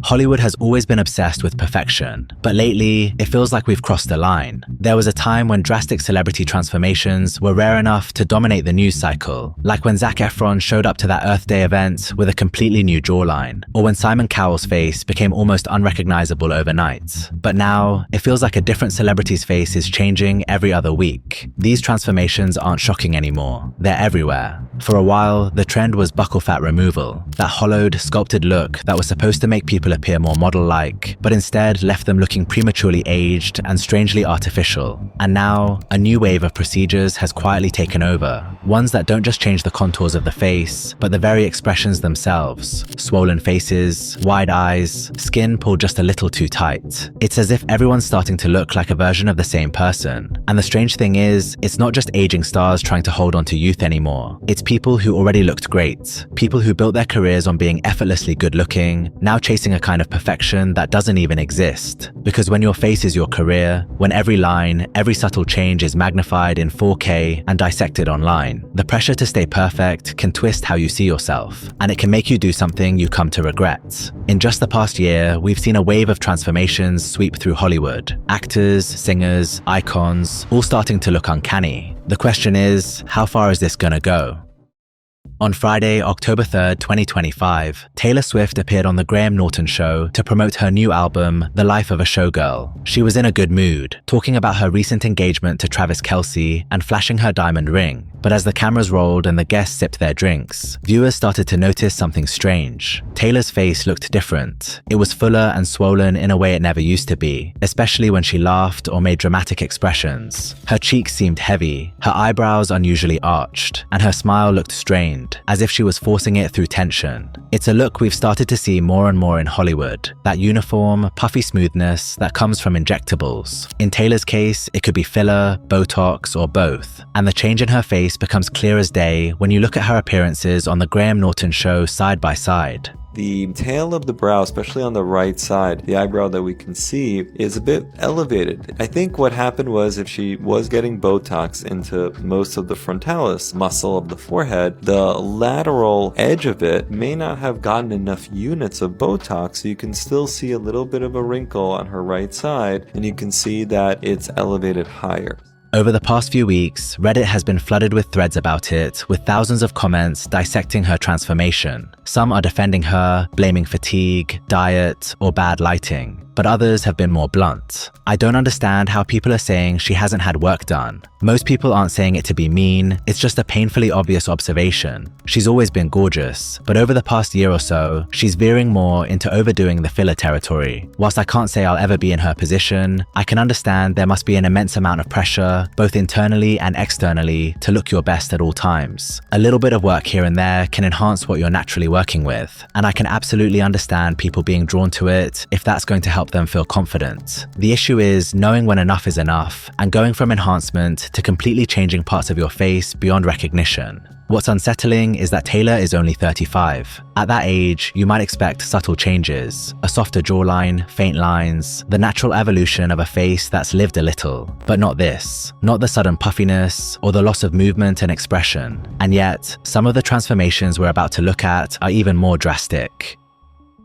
Hollywood has always been obsessed with perfection, but lately, it feels like we've crossed a line. There was a time when drastic celebrity transformations were rare enough to dominate the news cycle, like when Zac Efron showed up to that Earth Day event with a completely new jawline, or when Simon Cowell's face became almost unrecognizable overnight. But now, it feels like a different celebrity's face is changing every other week. These transformations aren't shocking anymore. They're everywhere. For a while, the trend was buccal fat removal, that hollowed, sculpted look that was supposed to make people appear more model-like, but instead left them looking prematurely aged and strangely artificial. And now, a new wave of procedures has quietly taken over, ones that don't just change the contours of the face, but the very expressions themselves. Swollen faces, wide eyes, skin pulled just a little too tight. It's as if everyone's starting to look like a version of the same person. And the strange thing is, it's not just aging stars trying to hold on to youth anymore. It's people who already looked great, people who built their careers on being effortlessly good-looking, now chasing a kind of perfection that doesn't even exist. Because when your face is your career, when every line, every subtle change is magnified in 4K and dissected online, the pressure to stay perfect can twist how you see yourself, and it can make you do something you come to regret. In just the past year, we've seen a wave of transformations sweep through Hollywood. Actors, singers, icons, all starting to look uncanny. The question is, how far is this gonna go? On Friday, October 3rd, 2025, Taylor Swift appeared on The Graham Norton Show to promote her new album, The Life of a Showgirl. She was in a good mood, talking about her recent engagement to Travis Kelce and flashing her diamond ring. But as the cameras rolled and the guests sipped their drinks, viewers started to notice something strange. Taylor's face looked different. It was fuller and swollen in a way it never used to be, especially when she laughed or made dramatic expressions. Her cheeks seemed heavy, her eyebrows unusually arched, and her smile looked strained, as if she was forcing it through tension. It's a look we've started to see more and more in Hollywood, that uniform, puffy smoothness that comes from injectables. In Taylor's case, it could be filler, Botox, or both, and the change in her face becomes clear as day when you look at her appearances on The Graham Norton Show side by side. The tail of the brow, especially on the right side, the eyebrow that we can see, is a bit elevated. I think what happened was if she was getting Botox into most of the frontalis muscle of the forehead, the lateral edge of it may not have gotten enough units of Botox, so you can still see a little bit of a wrinkle on her right side, and you can see that it's elevated higher. Over the past few weeks, Reddit has been flooded with threads about it, with thousands of comments dissecting her transformation. Some are defending her, blaming fatigue, diet, or bad lighting, but others have been more blunt. I don't understand how people are saying she hasn't had work done. Most people aren't saying it to be mean, it's just a painfully obvious observation. She's always been gorgeous, but over the past year or so, she's veering more into overdoing the filler territory. Whilst I can't say I'll ever be in her position, I can understand there must be an immense amount of pressure, both internally and externally, to look your best at all times. A little bit of work here and there can enhance what you're naturally working with, and I can absolutely understand people being drawn to it if that's going to help them feel confident. The issue is knowing when enough is enough and going from enhancement to completely changing parts of your face beyond recognition. What's unsettling is that Taylor is only 35. At that age, you might expect subtle changes, a softer jawline, faint lines, the natural evolution of a face that's lived a little. But not this. Not the sudden puffiness or the loss of movement and expression. And yet, some of the transformations we're about to look at are even more drastic.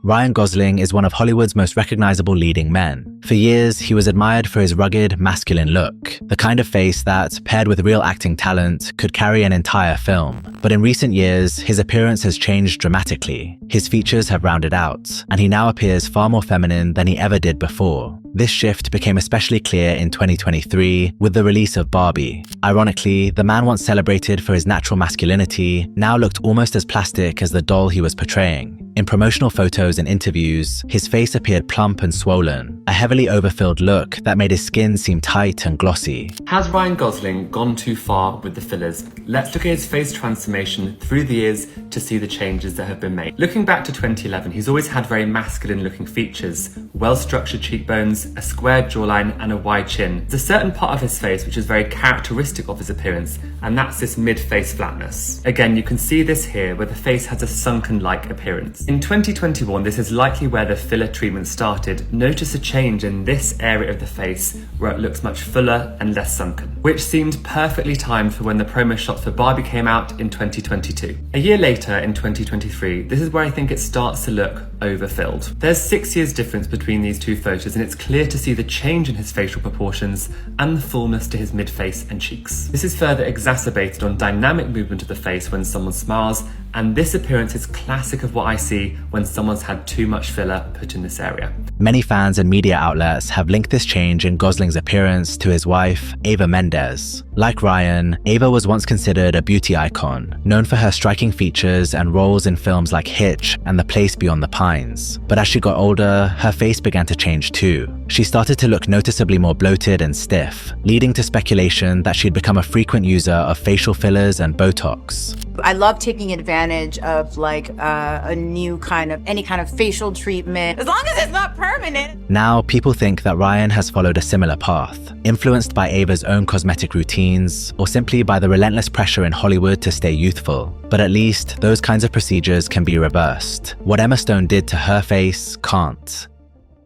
Ryan Gosling is one of Hollywood's most recognizable leading men. For years, he was admired for his rugged, masculine look, the kind of face that, paired with real acting talent, could carry an entire film. But in recent years, his appearance has changed dramatically. His features have rounded out, and he now appears far more feminine than he ever did before. This shift became especially clear in 2023 with the release of Barbie. Ironically, the man once celebrated for his natural masculinity now looked almost as plastic as the doll he was portraying. In promotional photos and interviews, his face appeared plump and swollen, a heavily overfilled look that made his skin seem tight and glossy. Has Ryan Gosling gone too far with the fillers? Let's look at his face transformation through the years to see the changes that have been made. Looking back to 2011, he's always had very masculine looking features, well-structured cheekbones, nose, a square jawline, and a wide chin. There's a certain part of his face which is very characteristic of his appearance, and that's this mid-face flatness. Again, you can see this here where the face has a sunken-like appearance. In 2021, this is likely where the filler treatment started. Notice a change in this area of the face where it looks much fuller and less sunken, which seemed perfectly timed for when the promo shots for Barbie came out in 2022. A year later, in 2023, this is where I think it starts to look overfilled. There's 6 years difference between these two photos, and it's clear to see the change in his facial proportions and the fullness to his mid-face and cheeks. This is further exacerbated on dynamic movement of the face when someone smiles, and this appearance is classic of what I see when someone's had too much filler put in this area. Many fans and media outlets have linked this change in Gosling's appearance to his wife, Eva Mendes. Like Ryan, Eva was once considered a beauty icon, known for her striking features and roles in films like Hitch and The Place Beyond the Pines. But as she got older, her face began to change too. She started to look noticeably more bloated and stiff, leading to speculation that she'd become a frequent user of facial fillers and Botox. I love taking advantage of a new any kind of facial treatment, as long as it's not permanent. Now, people think that Ryan has followed a similar path, influenced by Ava's own cosmetic routines, or simply by the relentless pressure in Hollywood to stay youthful. But at least, those kinds of procedures can be reversed. What Emma Stone did to her face can't.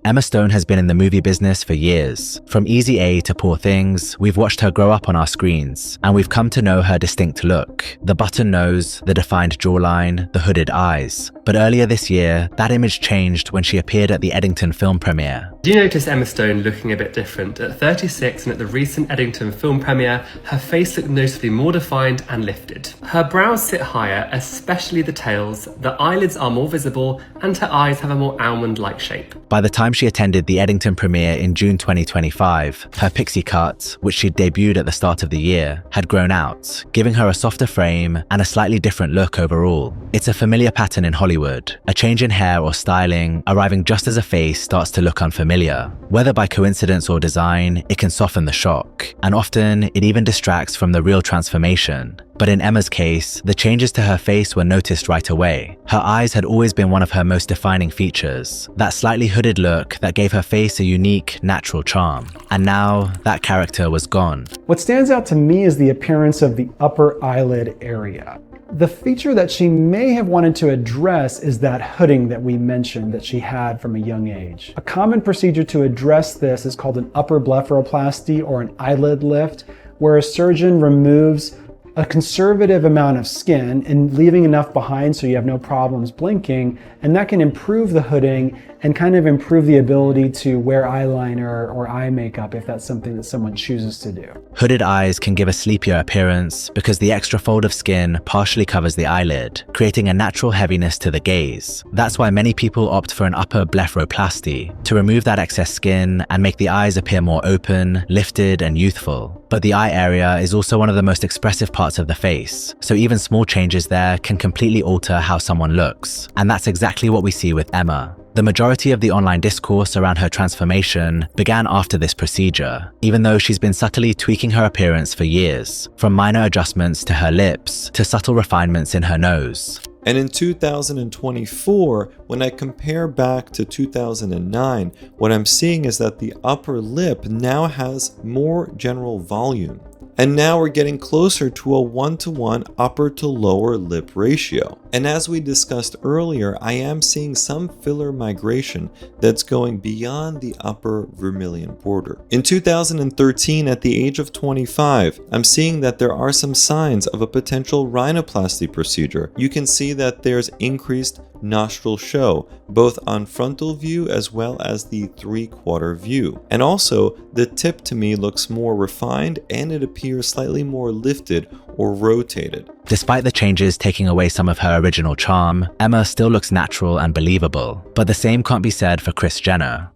Emma Stone has been in the movie business for years. From Easy A to Poor Things, we've watched her grow up on our screens, and we've come to know her distinct look. The button nose, the defined jawline, the hooded eyes. But earlier this year, that image changed when she appeared at the Eddington film premiere. Do you notice Emma Stone looking a bit different? At 36 and at the recent Eddington film premiere, her face looked noticeably more defined and lifted. Her brows sit higher, especially the tails, the eyelids are more visible, and her eyes have a more almond-like shape. By the time she attended the Eddington premiere in June 2025, her pixie cut, which she'd debuted at the start of the year, had grown out, giving her a softer frame and a slightly different look overall. It's a familiar pattern in Hollywood, a change in hair or styling arriving just as a face starts to look unfamiliar. Whether by coincidence or design, it can soften the shock, and often it even distracts from the real transformation. But in Emma's case, the changes to her face were noticed right away. Her eyes had always been one of her most defining features, that slightly hooded look that gave her face a unique, natural charm. And now, that character was gone. What stands out to me is the appearance of the upper eyelid area. The feature that she may have wanted to address is that hooding that we mentioned that she had from a young age. A common procedure to address this is called an upper blepharoplasty or an eyelid lift, where a surgeon removes a conservative amount of skin and leaving enough behind so you have no problems blinking, and that can improve the hooding and kind of improve the ability to wear eyeliner or eye makeup if that's something that someone chooses to do. Hooded eyes can give a sleepier appearance because the extra fold of skin partially covers the eyelid, creating a natural heaviness to the gaze. That's why many people opt for an upper blepharoplasty, to remove that excess skin and make the eyes appear more open, lifted, and youthful. But the eye area is also one of the most expressive parts of the face, so even small changes there can completely alter how someone looks. And that's exactly what we see with Emma. The majority of the online discourse around her transformation began after this procedure, even though she's been subtly tweaking her appearance for years, from minor adjustments to her lips to subtle refinements in her nose. And in 2024, when I compare back to 2009, what I'm seeing is that the upper lip now has more general volume. And now we're getting closer to a 1-to-1 upper to lower lip ratio. And as we discussed earlier, I am seeing some filler migration that's going beyond the upper vermilion border. In 2013, at the age of 25, I'm seeing that there are some signs of a potential rhinoplasty procedure. You can see that there's increased nostril show, both on frontal view as well as the 3/4 view. And also, the tip to me looks more refined and it appears slightly more lifted or rotated. Despite the changes taking away some of her original charm, Emma still looks natural and believable. But the same can't be said for Kris Jenner.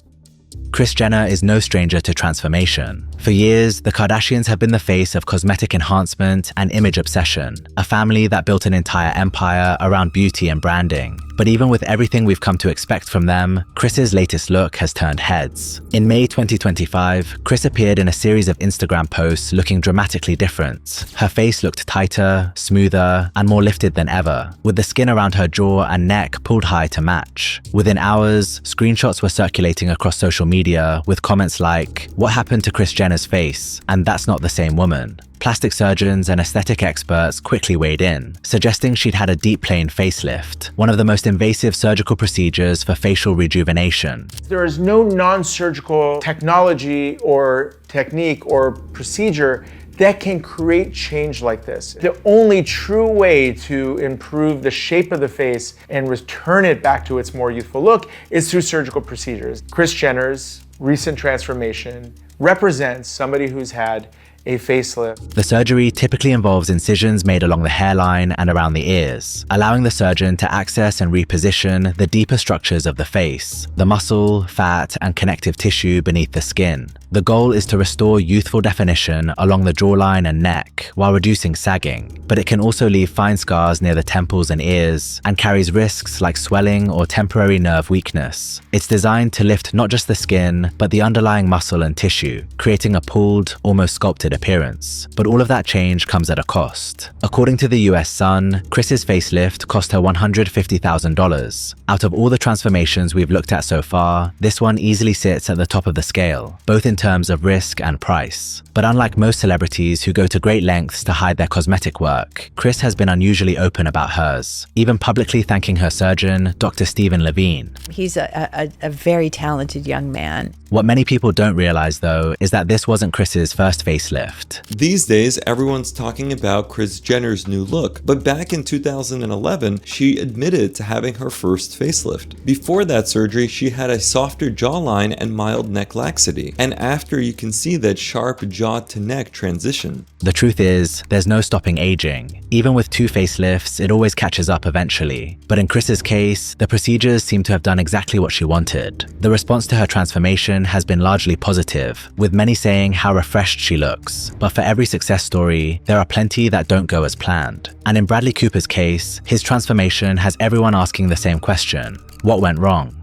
Kris Jenner is no stranger to transformation. For years, the Kardashians have been the face of cosmetic enhancement and image obsession, a family that built an entire empire around beauty and branding. But even with everything we've come to expect from them, Kris's latest look has turned heads. In May 2025, Kris appeared in a series of Instagram posts looking dramatically different. Her face looked tighter, smoother, and more lifted than ever, with the skin around her jaw and neck pulled high to match. Within hours, screenshots were circulating across social media with comments like, "What happened to Kris Jenner's face? And that's not the same woman." Plastic surgeons and aesthetic experts quickly weighed in, suggesting she'd had a deep plane facelift, one of the most invasive surgical procedures for facial rejuvenation. There is no non-surgical technology or technique or procedure that can create change like this. The only true way to improve the shape of the face and return it back to its more youthful look is through surgical procedures. Kris Jenner's recent transformation represents somebody who's had a facelift. The surgery typically involves incisions made along the hairline and around the ears, allowing the surgeon to access and reposition the deeper structures of the face, the muscle, fat, and connective tissue beneath the skin. The goal is to restore youthful definition along the jawline and neck while reducing sagging, but it can also leave fine scars near the temples and ears and carries risks like swelling or temporary nerve weakness. It's designed to lift not just the skin, but the underlying muscle and tissue, creating a pulled, almost sculpted appearance. But all of that change comes at a cost. According to the US Sun, Kris's facelift cost her $150,000. Out of all the transformations we've looked at so far, this one easily sits at the top of the scale, both in terms of risk and price. But unlike most celebrities who go to great lengths to hide their cosmetic work, Kris has been unusually open about hers, even publicly thanking her surgeon, Dr. Stephen Levine. He's a very talented young man. What many people don't realize, though, is that this wasn't Kris's first facelift. These days, everyone's talking about Kris Jenner's new look, but back in 2011, she admitted to having her first facelift. Before that surgery, she had a softer jawline and mild neck laxity, and after, you can see that sharp jaw to neck transition. The truth is, there's no stopping aging. Even with 2 facelifts, it always catches up eventually. But in Kris's case, the procedures seem to have done exactly what she wanted. The response to her transformation has been largely positive, with many saying how refreshed she looks. But for every success story, there are plenty that don't go as planned. And in Bradley Cooper's case, his transformation has everyone asking the same question: what went wrong?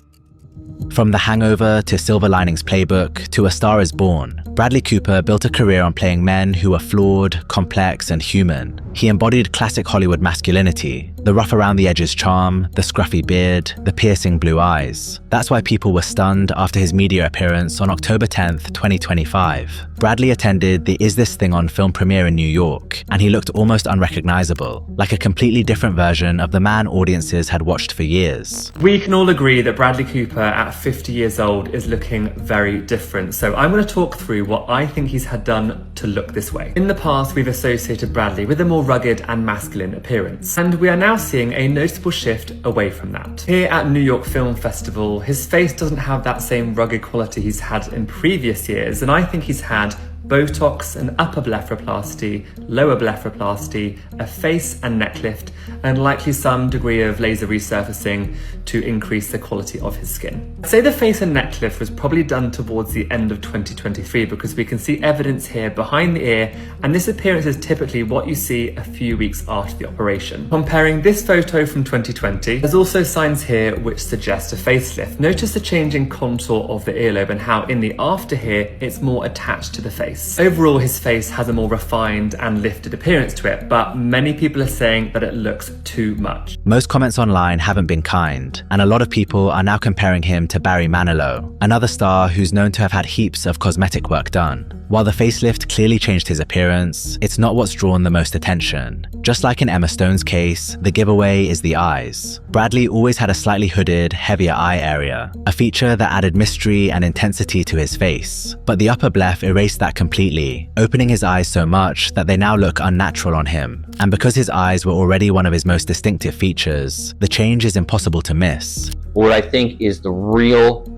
From The Hangover to Silver Linings Playbook to A Star is Born, Bradley Cooper built a career on playing men who were flawed, complex, and human. He embodied classic Hollywood masculinity, the rough around the edges charm, the scruffy beard, the piercing blue eyes. That's why people were stunned after his media appearance on October 10th, 2025. Bradley attended the Is This Thing On film premiere in New York, and he looked almost unrecognizable, like a completely different version of the man audiences had watched for years. We can all agree that Bradley Cooper at 50 years old is looking very different, so I'm going to talk through what I think he's had done to look this way. In the past, we've associated Bradley with a more rugged and masculine appearance, and we are now seeing a noticeable shift away from that. Here at New York Film Festival, his face doesn't have that same rugged quality he's had in previous years, and I think he's had Botox, an upper blepharoplasty, lower blepharoplasty, a face and neck lift, and likely some degree of laser resurfacing to increase the quality of his skin. I'd say the face and neck lift was probably done towards the end of 2023 because we can see evidence here behind the ear, and this appearance is typically what you see a few weeks after the operation. Comparing this photo from 2020, there's also signs here which suggest a facelift. Notice the change in contour of the earlobe and how in the after here, it's more attached to the face. Overall, his face has a more refined and lifted appearance to it, but many people are saying that it looks too much. Most comments online haven't been kind, and a lot of people are now comparing him to Barry Manilow, another star who's known to have had heaps of cosmetic work done. While the facelift clearly changed his appearance, it's not what's drawn the most attention. Just like in Emma Stone's case, the giveaway is the eyes. Bradley always had a slightly hooded, heavier eye area, a feature that added mystery and intensity to his face. But the upper bleph erased that completely, opening his eyes so much that they now look unnatural on him. And because his eyes were already one of his most distinctive features, the change is impossible to miss. What I think is the real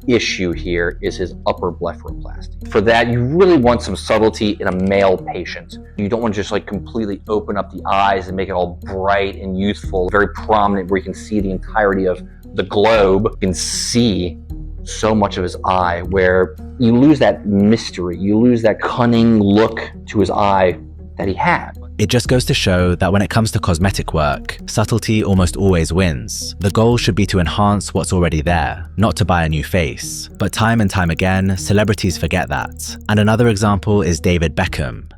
issue here is his upper blepharoplasty. For that, you really want some subtlety in a male patient. You don't want to just like completely open up the eyes and make it all bright and youthful, very prominent where you can see the entirety of the globe. You can see so much of his eye where you lose that mystery, you lose that cunning look to his eye that he had. It just goes to show that when it comes to cosmetic work, subtlety almost always wins. The goal should be to enhance what's already there, not to buy a new face. But time and time again, celebrities forget that. And another example is David Beckham.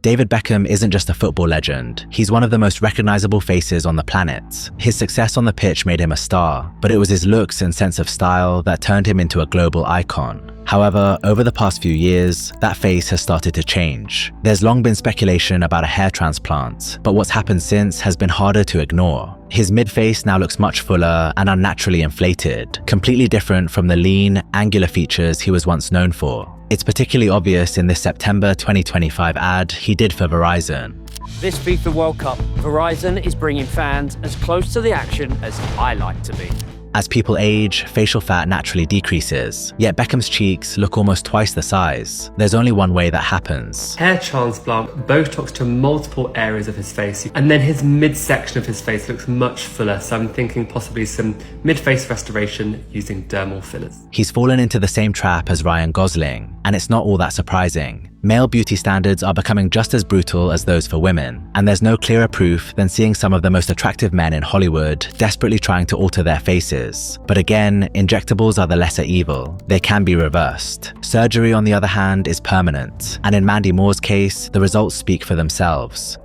David Beckham isn't just a football legend, he's one of the most recognizable faces on the planet. His success on the pitch made him a star, but it was his looks and sense of style that turned him into a global icon. However, over the past few years, that face has started to change. There's long been speculation about a hair transplant, but what's happened since has been harder to ignore. His mid-face now looks much fuller and unnaturally inflated, completely different from the lean, angular features he was once known for. It's particularly obvious in this September 2025 ad he did for Verizon. This FIFA World Cup, Verizon is bringing fans as close to the action as I like to be. As people age, facial fat naturally decreases, yet Beckham's cheeks look almost twice the size. There's only one way that happens. Hair transplant, Botox to multiple areas of his face, and then his midsection of his face looks much fuller, so I'm thinking possibly some mid-face restoration using dermal fillers. He's fallen into the same trap as Ryan Gosling, and it's not all that surprising. Male beauty standards are becoming just as brutal as those for women, and there's no clearer proof than seeing some of the most attractive men in Hollywood desperately trying to alter their faces. But again, injectables are the lesser evil. They can be reversed. Surgery, on the other hand, is permanent, and in Mandy Moore's case, the results speak for themselves.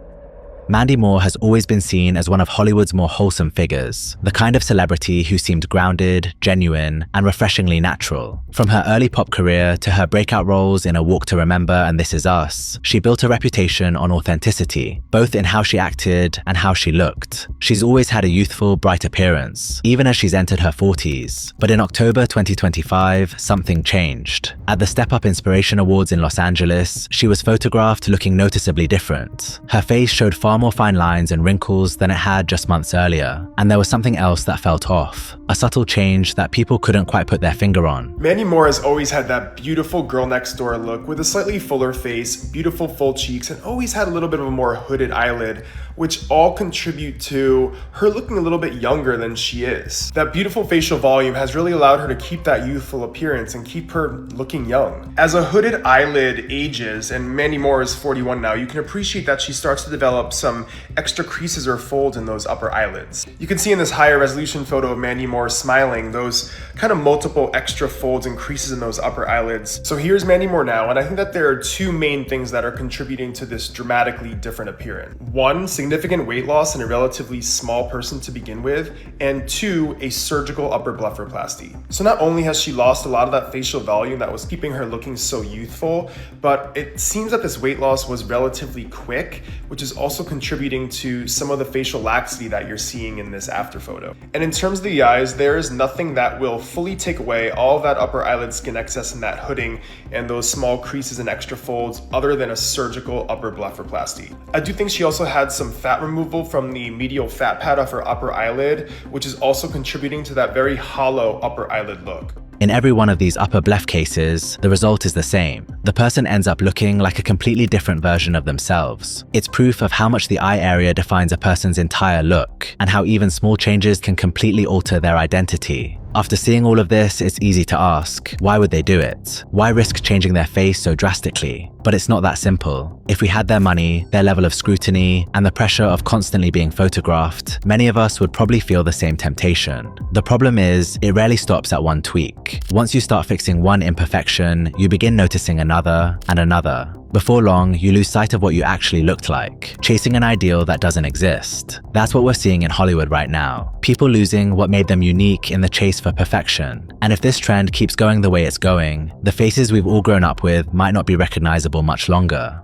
Mandy Moore has always been seen as one of Hollywood's more wholesome figures, the kind of celebrity who seemed grounded, genuine, and refreshingly natural. From her early pop career to her breakout roles in A Walk to Remember and This Is Us, she built a reputation on authenticity, both in how she acted and how she looked. She's always had a youthful, bright appearance, even as she's entered her 40s. But in October 2025, something changed. At the Step Up Inspiration Awards in Los Angeles, she was photographed looking noticeably different. Her face showed far more fine lines and wrinkles than it had just months earlier, and there was something else that felt off, a subtle change that people couldn't quite put their finger on. Mandy Moore has always had that beautiful girl next door look with a slightly fuller face, beautiful full cheeks, and always had a little bit of a more hooded eyelid, which all contribute to her looking a little bit younger than she is. That beautiful facial volume has really allowed her to keep that youthful appearance and keep her looking young. As a hooded eyelid ages, and Mandy Moore is 41 now, you can appreciate that she starts to develop some extra creases or folds in those upper eyelids. You can see in this higher resolution photo of Mandy Moore smiling, those kind of multiple extra folds and creases in those upper eyelids. So here's Mandy Moore now, and I think that there are two main things that are contributing to this dramatically different appearance. One, significant weight loss in a relatively small person to begin with, and two, a surgical upper blepharoplasty. So not only has she lost a lot of that facial volume that was keeping her looking so youthful, but it seems that this weight loss was relatively quick, which is also contributing to some of the facial laxity that you're seeing in this after photo. And in terms of the eyes, there is nothing that will fully take away all of that upper eyelid skin excess and that hooding and those small creases and extra folds other than a surgical upper blepharoplasty. I do think she also had some fat removal from the medial fat pad of her upper eyelid, which is also contributing to that very hollow upper eyelid look. In every one of these upper bleph cases, the result is the same. The person ends up looking like a completely different version of themselves. It's proof of how much the eye area defines a person's entire look, and how even small changes can completely alter their identity. After seeing all of this, it's easy to ask, why would they do it? Why risk changing their face so drastically? But it's not that simple. If we had their money, their level of scrutiny, and the pressure of constantly being photographed, many of us would probably feel the same temptation. The problem is, it rarely stops at one tweak. Once you start fixing one imperfection, you begin noticing another and another. Before long, you lose sight of what you actually looked like, chasing an ideal that doesn't exist. That's what we're seeing in Hollywood right now. People losing what made them unique in the chase for perfection. And if this trend keeps going the way it's going, the faces we've all grown up with might not be recognizable much longer.